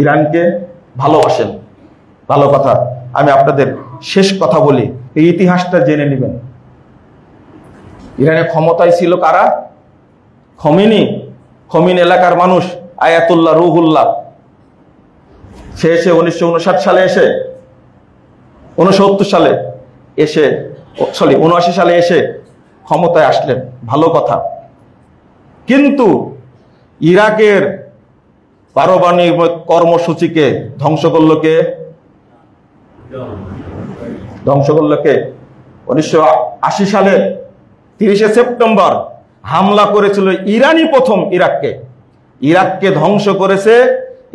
ইরানকে ভালোবাসেন, ভালো কথা। আমি আপনাদের শেষ কথা বলি, এই ইতিহাসটা জেনে নেবেন। ইরানে ক্ষমতায় ছিল কারা? খমিনি এলাকার মানুষ, আয়াতুল্লাহ রুহুল্লাহ। সে এসে 1959 সালে এসে 79 সালে এসে ক্ষমতায় আসলেন, ভালো কথা। কিন্তু ইরাকের পারমাণবিক কর্মসূচিকে ধ্বংস করলো কে? 1980 সালে 30 সেপ্টেম্বর হামলা করেছিল ইরানি প্রথম ইরাককে ধ্বংস করেছে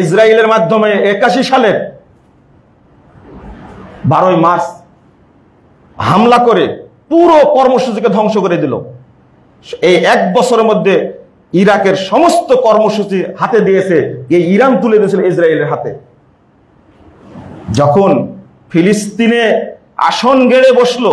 ইসরায়েলের মাধ্যমে। 81 সালের 12 মার্চ হামলা করে পুরো কর্মসূচিকে ধ্বংস করে দিল। এই 1 বছরের মধ্যে ইরাকের সমস্ত কর্মসূচি হাতে দিয়েছে এই ইরান, তুলে দিয়েছিল ইসরায়েলের হাতে। যখন ফিলিস্তিনে আসন গেড়ে বসলো,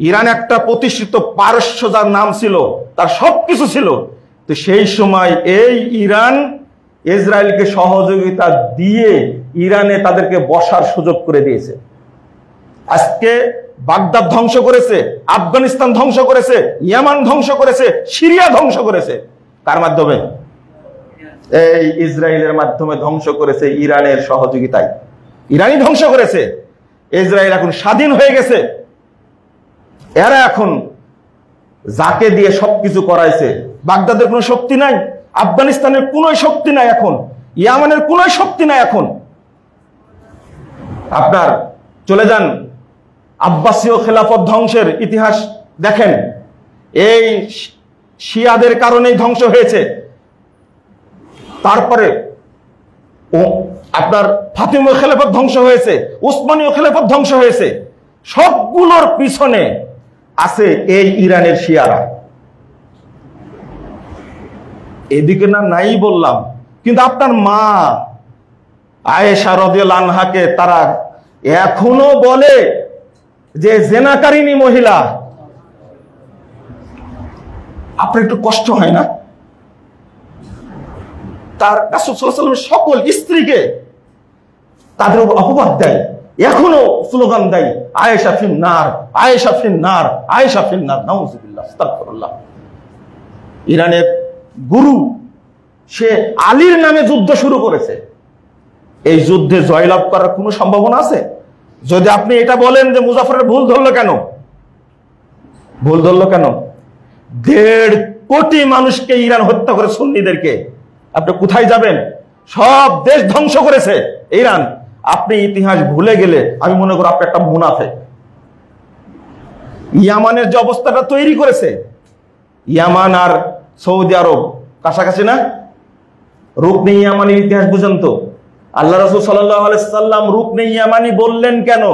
ইরান একটা প্রতিষ্ঠিত পারস্য যার নাম ছিল, তার সবকিছু ছিল, তো সেই সময় এই ইরান ইসরায়েলকে সহযোগিতা দিয়ে ইরানে তাদেরকে বসার সুযোগ করে দিয়েছে। আজকে বাগদাদ ধ্বংস করেছে, আফগানিস্তান ধ্বংস করেছে, ইয়ামান ধ্বংস করেছে, সিরিয়া ধ্বংস করেছে। কার মাধ্যমে? এই ইসরায়েলের মাধ্যমে ধ্বংস করেছে, ইরানের সহযোগিতায়। ইরানই ধ্বংস করেছে। ইসরায়েল এখন স্বাধীন হয়ে গেছে। এরা এখন যাকে দিয়ে সবকিছু করাইছে, বাগদাদের কোনো শক্তি নাই, আফগানিস্তানের কোনো শক্তি নাই, এখন ইয়ামানের কোনো শক্তি নাই। এখন আপনার চলে যান আব্বাসীয় খেলাফত ধ্বংসের ইতিহাস দেখেন, এই শিয়াদের কারণেই ধ্বংস হয়েছে। তারপরে আপনার ফাতিমীয় খেলাফত ধ্বংস হয়েছে, উসমানীয় খেলাফত ধ্বংস হয়েছে। সবগুলোর পিছনে আছে এই ইরানের শিয়ারা। এদিকে না নাই বললাম, কিন্তু আপনার মা আয়েশা রাদিয়াল্লাহু আনহাকে তারা এখনো বলে যে জেনাকারিনী মহিলা। আপনার একটু কষ্ট হয় না? তার রাসূল সাল্লাল্লাহু আলাইহি ওয়াসাল্লামের সকল স্ত্রীকে তাদের উপর অপবাদ দেয়, এখনো স্লোগান দেয় আয়েশা ফিন্নার, আয়েশা ফিন্নার, আয়েশা ফিন্নার। নাউযুবিল্লাহ, আস্তাগফিরুল্লাহ। ইরানের গুরু সে আলীর নামে যুদ্ধ শুরু করেছে। এই যুদ্ধে জয়লাভ করার কোনো সম্ভাবনা আছে? যদি আপনি এটা বলেন যে মুজাফফরের ভুল ধরলো কেন? 1.5 কোটি মানুষকে ইরান হত্যা করে, সুন্নিদেরকে। আপনি কোথায় যাবেন? সব দেশ ধ্বংস করেছে ইরান। আপনি ইতিহাস ভুলে গেলে আমি মনে করি আপনি একটা মুনাফিক। ইয়ামানের যে অবস্থাটা তৈরি করেছে, ইয়ামান আর সৌদি আরব কাছাকাছি না? রুকনে ইয়ামানির ইতিহাস বুঝেন তো? আল্লাহ রাসূল সাল্লাল্লাহু আলাইহি সাল্লাম রুকনে ইয়ামানি বললেন কেন?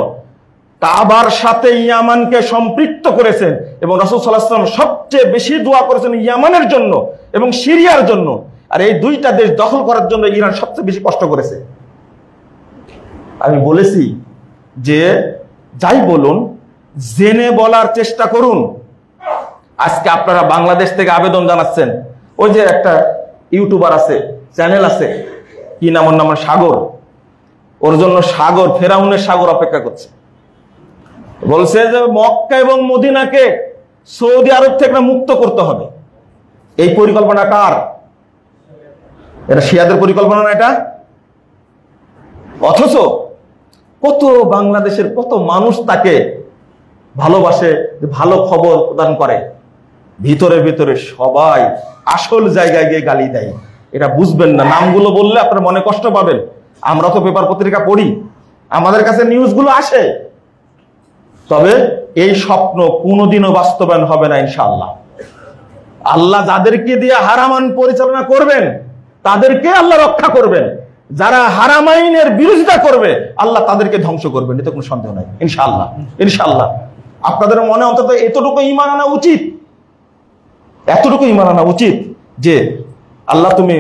কাবার সাথে ইয়ামানকে সম্পৃক্ত করেছেন, এবং রাসূল সাল্লাল্লাহু আলাইহি সাল্লাম সবচেয়ে বেশি দোয়া করেছেন ইয়ামানের জন্য এবং সিরিয়ার জন্য। আর এই দুইটা দেশ দখল করার জন্য ইরান সবচেয়ে বেশি কষ্ট করেছে। আমি বলেছি যে যাই বলুন, জেনে বলার চেষ্টা করুন। আজকে আপনারা বাংলাদেশ থেকে আবেদন জানাচ্ছেন, ওই যে একটা ইউটিউবার আছে, চ্যানেল আছে, কি নাম ওর নাম? সাগর। ওর জন্য সাগর, ফেরাউনের সাগর অপেক্ষা করছে। বলছে যে মক্কা এবং মদিনাকে সৌদি আরব থেকে মুক্ত করতে হবে। এই পরিকল্পনা কার? এটা শিয়াদের পরিকল্পনা না এটা? অথচ কত বাংলাদেশের কত মানুষ তাকে ভালোবাসে, ভালো খবর প্রদান করে, ভিতরে ভিতরে সবাই আসল জায়গায় গিয়ে গালি দেয়। এটা বুঝবেন না। নামগুলো বললে আপনার মনে কষ্ট পাবেন। আমরা তো পেপার পত্রিকা পড়ি, আমাদের কাছে নিউজগুলো আসে। তবে এই স্বপ্ন কোনোদিনও বাস্তবায়ন হবে না ইনশাআল্লাহ। আল্লাহ যাদেরকে দিয়ে হারামান পরিচালনা করবেন তাদেরকে আল্লাহ রক্ষা করবেন। যারা হারামাইনের বিরোধিতা করবে আল্লাহ তাদেরকে ধ্বংস করবেন, এতে কোনো সন্দেহ নাই ইনশাআল্লাহ। ইনশাআল্লাহ আপনাদের মনে অন্তত এতটুকু ঈমান আনা উচিত, এতটুকু ঈমান আনা উচিত যে আল্লাহ তুমি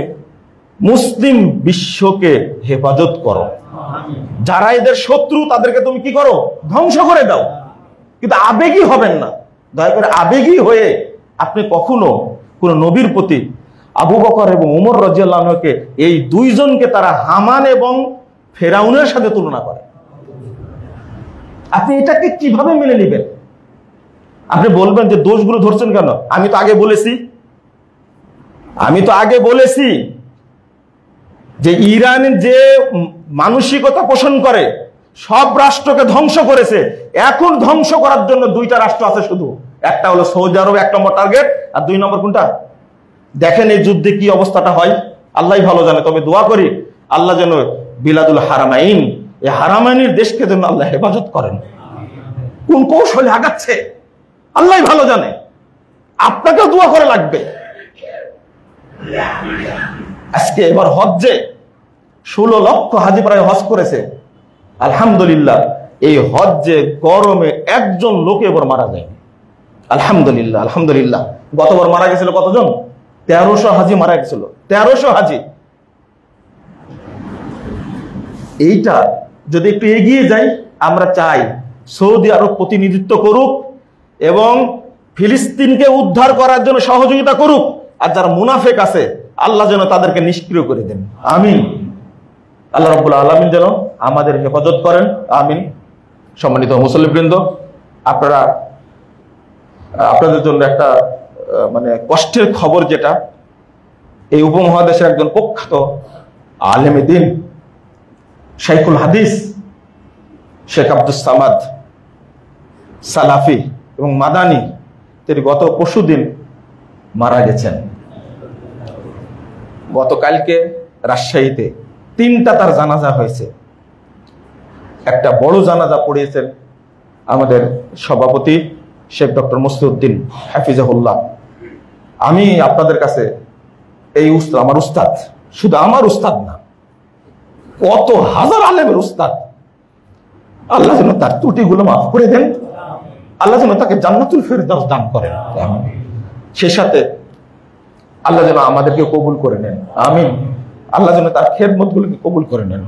মুসলিম বিশ্বকে হেফাজত করো, যারা এদের শত্রু তাদেরকে তুমি কি করো? ধ্বংস করে দাও। কিন্তু আবেগী হবেন না, দয়া করে আবেগী হয়ে আপনি কখনো কোনো নবীর প্রতি আবু বকর এবং উমর রাদিয়াল্লাহু আনহুকে, এই দুইজনকে তারা হামান এবং ফেরাউনের সাথে তুলনা করে। আপনি এটাকে কিভাবে মেনে নেবেন? আপনি বলবেন যে দোষগুলো ধরছেন কেন? আমি তো আগে বলেছি যে ইরান যে মানসিকতা পোষণ করে, সব রাষ্ট্রকে ধ্বংস করেছে। এখন ধ্বংস করার জন্য দুইটা রাষ্ট্র আছে শুধু, একটা হলো সৌদি আরব, 1 নম্বর টার্গেট, আর 2 নম্বর কোনটা? দেখেন এই যুদ্ধে কি অবস্থাটা হয়, আল্লাহই ভালো জানে। তবে দোয়া করি আল্লাহ যেন বিলাদুল হারামাইন, এই হারামাইনের দেশকে যেন আল্লাহ হেফাজত করেন। কোন কৌশলে আগাচ্ছে আল্লাহই ভালো জানে, আপনাকেও দোয়া করে লাগবে। আজকে এবার হজ্জে 16 লক্ষ হাজি প্রায় হজ করেছে, আলহামদুলিল্লাহ। এই হজ্জে গরমে একজন লোক এবার মারা যায়নি, আলহামদুলিল্লাহ আলহামদুলিল্লাহ। গতবার মারা গেছিল কতজন? 1300 হাজি মারা গেছিল, 1300 হাজি। এইটা যদি একটু এগিয়ে যাই, আমরা চাই সৌদি আরব প্রতিনিধিত্ব করুক এবং ফিলিস্তিনকে উদ্ধার করার জন্য সহযোগিতা করুক, আর যারা মুনাফেক আছে আল্লাহ যেন তাদেরকে নিষ্ক্রিয় করে দেন, আমিন। আল্লাহ রাব্বুল আলামিন যেন আমাদের হেফাজত করেন, আমিন। সম্মানিত মুসল্লিবৃন্দ, আপনাদের জন্য একটা মানে কষ্টের খবর, যেটা এই উপমহাদেশের একজন প্রখ্যাত আলেমে দ্বীন শাইখুল হাদিস শেখ আব্দুস সামাদ সালাফি এবং মাদানী, তিনি গত পরশুদিন মারা গেছেন। গতকালকে রাজশাহীতে 3টা তার জানাজা হয়েছে। একটা বড় জানাজা পড়িয়েছেন আমাদের সভাপতি শেখ ডক্টর মসলিউদ্দিন হাফিজাহুল্লাহ। আমি আপনাদের কাছে এই আমার উস্তাদ, শুধু আমার উস্তাদ না, কত হাজার আলেমের উস্তাদ, আল্লাহ যেন তার ত্রুটিগুলো মাফ করে দেন, আল্লাহ যেন তাকে জান্নাতুল ফেরদাউস দান করেন, সেই সাথে আল্লাহ যেন আমাদেরকে কবুল করে নেন, আমিন। আল্লাহ যেন তার খেদমতগুলোকে কবুল করে নেন,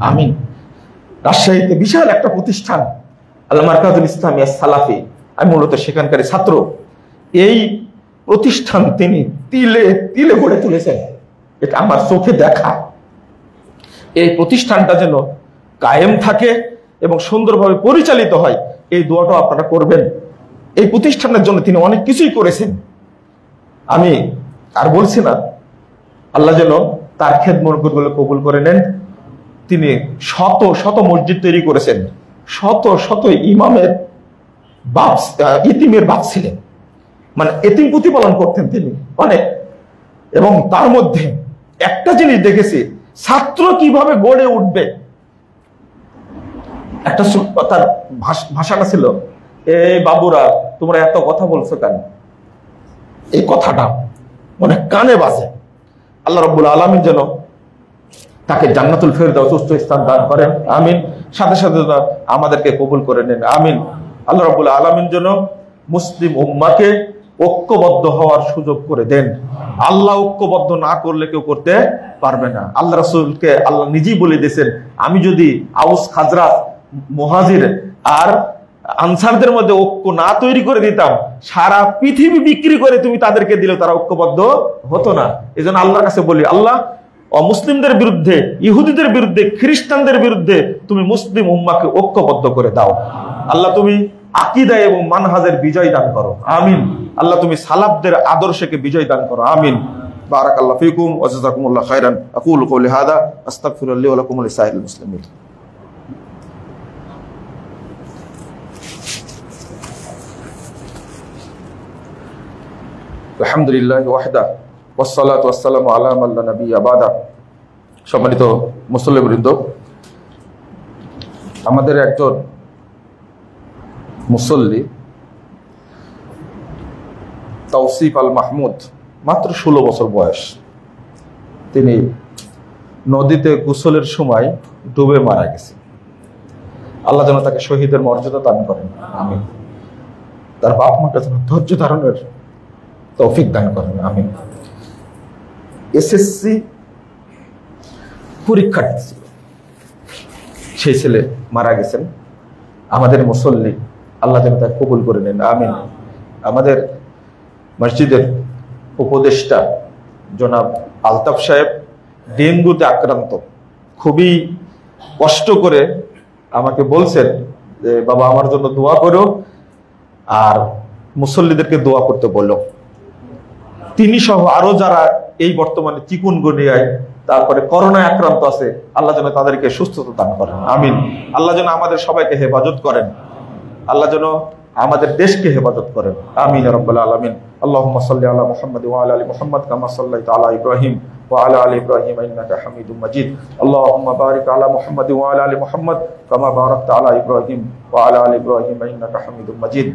আমিন। রাজশাহীতে বিশাল একটা প্রতিষ্ঠান আল মারকাজুল ইসলামিয়া সালাফি, আমি মূলত সেখানকার ছাত্র। এই প্রতিষ্ঠান তিনি তিলে তিলে গড়ে তুলেছেন, এটা আমার চোখে দেখা। এই প্রতিষ্ঠানটা যেন কায়েম থাকে এবং সুন্দরভাবে পরিচালিত হয়, এই দোয়াটা আপনারা করবেন। এই প্রতিষ্ঠানের জন্য তিনি অনেক কিছুই করেছেন, আমি আর বলছি না। আল্লাহ যেন তার খেদমতগুলো কবুল করে নেন। তিনি শত শত মসজিদ তৈরি করেছেন, শত শত ইমামের বাপ, ইতিমের বাপ ছিলেন, মানে এতিম প্রতিপালন করতেন তিনি অনেক। এবং তার মধ্যে একটা জিনিস দেখেছি, ছাত্র কিভাবে গড়ে উঠবে। একটা তার ভাষাটা ছিল, এই বাবুরা তোমরা এত কথা বলছো কেন? এই কথাটা অনেক কানে বাজে। আল্লাহ রাব্বুল আলামিন যেন তাকে জান্নাতুল ফেরদাউস উচ্চ স্থান দান করেন, আমিন। সাথে সাথে আমাদেরকে কবুল করে নেন, আমিন। আল্লাহ রাব্বুল আলামিন যেন মুসলিম উম্মাহকে ঐক্যবদ্ধ হওয়ার সুযোগ করে দেন। আল্লাহ ঐক্যবদ্ধ না করলে কেউ করতে পারবে না। আল্লাহ রাসূলকে আল্লাহ নিজেই বলে দিয়েছেন, আমি যদি আউস খাজরাত মুহাজির আর আনসারদের মধ্যে ঐক্য না তৈরি করে দিতাম, সারা পৃথিবী বিক্রি করে তুমি তাদেরকে দিলে তারা ঐক্যবদ্ধ হতো না। এই জন্য আল্লাহর কাছে বলি, আল্লাহ অমুসলিমদের বিরুদ্ধে, ইহুদিদের বিরুদ্ধে, খ্রিস্টানদের বিরুদ্ধে তুমি মুসলিম উম্মাহকে ঐক্যবদ্ধ করে দাও। আল্লাহ তুমি আকীদা এবং মানহাজের বিজয় দান করো, আমিন। আল্লাহ তুমি সালাফদের আদর্শকে বিজয় দান করো, আমিন। বারাকাল্লাহু ফিকুম ওয়া জাযাকুমুল্লাহু খাইরান। আকুলু কওলি হাযা আস্তাগফিরুল্লাহ ওয়া লাকুম ওয়া লিসাইরিল মুসলিমিন। আলহামদুলিল্লাহি ওয়াহদা ওয়াসসালাতু ওয়াসসালামু আলা মান লা নাবিয়্যা বাদা। সম্মানিত মুসল্লিবৃন্দ, আমাদের একজন মুসল্লি তৌসিফ আল মাহমুদ, মাত্র 16 বছর বয়স। তিনি নদীতে গোসলের সময় ডুবে মারা গেছে। আল্লাহ যেন তাকে শহীদের মর্যাদা দান করেন, আমিন। তার বাপ মাকে যেন ধৈর্য ধারণের তৌফিক দান করেন, আমিন। এসএসসি পরীক্ষার্থী ছিল, সেই ছেলে মারা গেছেন। আমাদের মুসল্লি, আল্লাহ যেন তাকে কবুল করে নেন, আমিন। আমাদের মসজিদের উপদেষ্টা জনাব আলতাফ সাহেব ডেঙ্গুতে আক্রান্ত। খুবই কষ্ট করে আমাকে বলছেন যে বাবা আমার জন্য দোয়া করো আর মুসল্লিদেরকে দোয়া করতে বলো। তিনি সহ আরো যারা এই বর্তমানে চিকুনগুনিয়ায় তারপরে করোনায় আক্রান্ত আছে, আল্লাহ যেন তাদেরকে সুস্থতা দান করেন, আমিন। আল্লাহ যেন আমাদের সবাইকে হেফাজত করেন, আল্লাহ যেন আমাদের দেশকে হেফাজত করেন, আমিন ইয়া রাব্বাল আলামিন। আল্লাহুম্মা সাল্লি আলা মুহাম্মাদ ওয়া আলা আলি মুহাম্মাদ কামা সাল্লাইতা আলা ইব্রাহিম ওয়া আলা আলি ইব্রাহিম ইন্নাকা হামিদুম মাজিদ। আল্লাহুম্মা বারিক আলা মুহাম্মাদ ওয়া আলা আলি মুহাম্মাদ কামা বারাকতা আলা ইব্রাহিম ওয়া আলা আলি ইব্রাহিম ইন্নাকা হামিদুম মাজিদ।